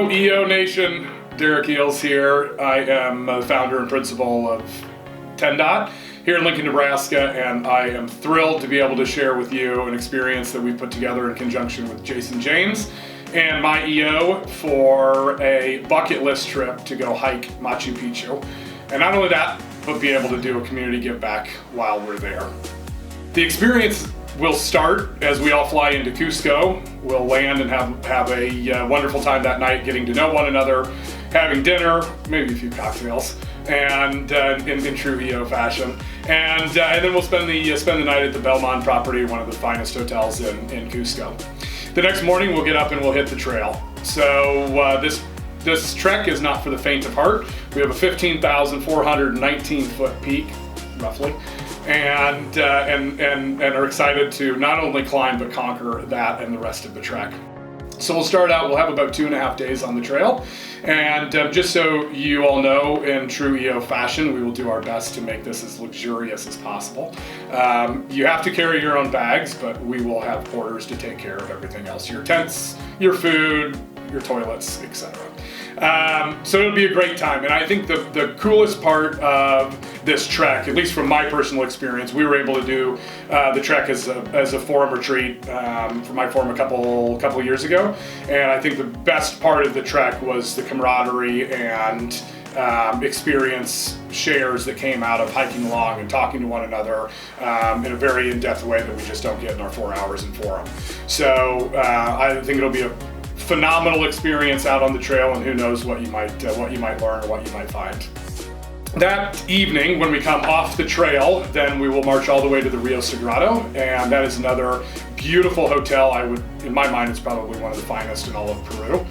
Hello EO Nation, Derek Eels here. I am the founder and principal of 10 here in Lincoln, Nebraska, and I am thrilled to be able to share with you an experience that we put together in conjunction with Jason James and my EO for a bucket list trip to go hike Machu Picchu. And not only that, but be able to do a community give back while we're there. The experience will start as we all fly into Cusco. We'll land and have a wonderful time that night, getting to know one another, having dinner, maybe a few cocktails, and in true EO fashion. And then we'll spend the night at the Belmont property, one of the finest hotels in Cusco. The next morning we'll get up and we'll hit the trail. So this trek is not for the faint of heart. We have a 15,419 foot peak, roughly, and are excited to not only climb but conquer that and the rest of the trek. So we'll start out, we'll have about 2.5 days on the trail, and just so you all know, in true EO fashion, we will do our best to make this as luxurious as possible. You have to carry your own bags, but we will have porters to take care of everything else, your tents, your food, your toilets, etc. So it'll be a great time, and I think the coolest part of this trek, at least from my personal experience, we were able to do the trek as a forum retreat for my forum a couple years ago, and I think the best part of the trek was the camaraderie and experience shares that came out of hiking along and talking to one another in a very in-depth way that we just don't get in our 4 hours in forum. So I think it'll be a phenomenal experience out on the trail, and who knows what you might learn or what you might find. That evening, when we come off the trail, then we will march all the way to the Rio Sagrado, and that is another beautiful hotel. In my mind, it's probably one of the finest in all of Peru.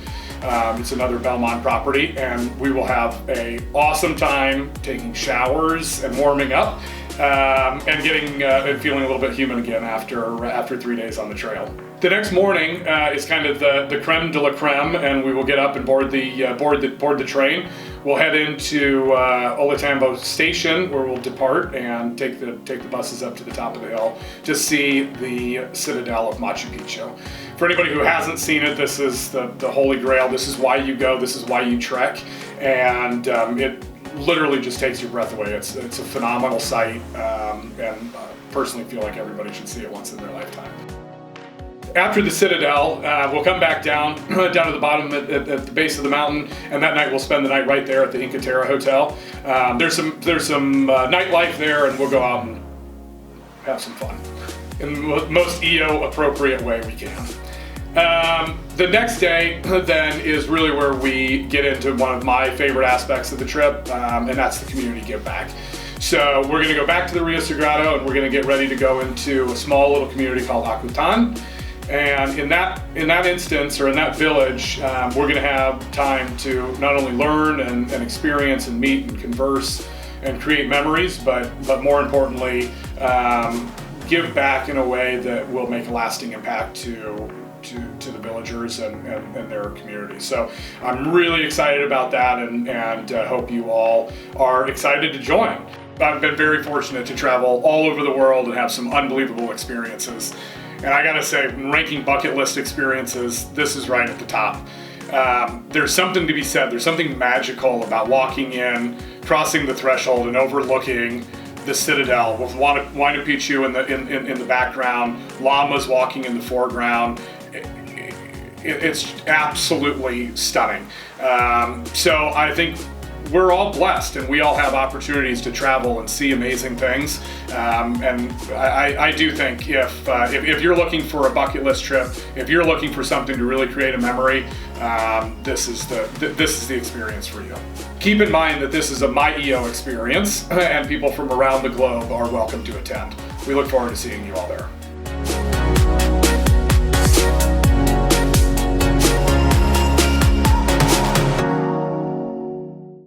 It's another Belmont property, and we will have an awesome time taking showers and warming up, and getting and feeling a little bit human again after 3 days on the trail. The next morning is kind of the creme de la creme, and we will get up and board the train. We'll head into Olatambo Station, where we'll depart and take the buses up to the top of the hill to see the citadel of Machu Picchu. For anybody who hasn't seen it, this is the holy grail. This is why you go. This is why you trek, and it literally just takes your breath away. It's a phenomenal sight, and personally feel like everybody should see it once in their lifetime. After the citadel, we'll come back down to the bottom at the base of the mountain, and that night we'll spend the night right there at the Inca Terra Hotel. There's some nightlife there, and we'll go out and have some fun in the most EO appropriate way we can. The next day then is really where we get into one of my favorite aspects of the trip, and that's the community give back. So we're going to go back to the Rio Sagrado, and we're going to get ready to go into a small little community called Akutan. And in that instance, or in that village, we're going to have time to not only learn and experience and meet and converse and create memories, but more importantly, give back in a way that will make a lasting impact to the villagers and their communities. So I'm really excited about that, and hope you all are excited to join. I've been very fortunate to travel all over the world and have some unbelievable experiences. And I gotta say, when ranking bucket list experiences, this is right at the top. There's something to be said. There's something magical about walking in, crossing the threshold, and overlooking the citadel with Huayna Picchu in the background, llamas walking in the foreground. It's absolutely stunning. So I think we're all blessed, and we all have opportunities to travel and see amazing things. And I do think if you're looking for a bucket list trip, if you're looking for something to really create a memory, this is the experience for you. Keep in mind that this is a My EO experience, and people from around the globe are welcome to attend. We look forward to seeing you all there.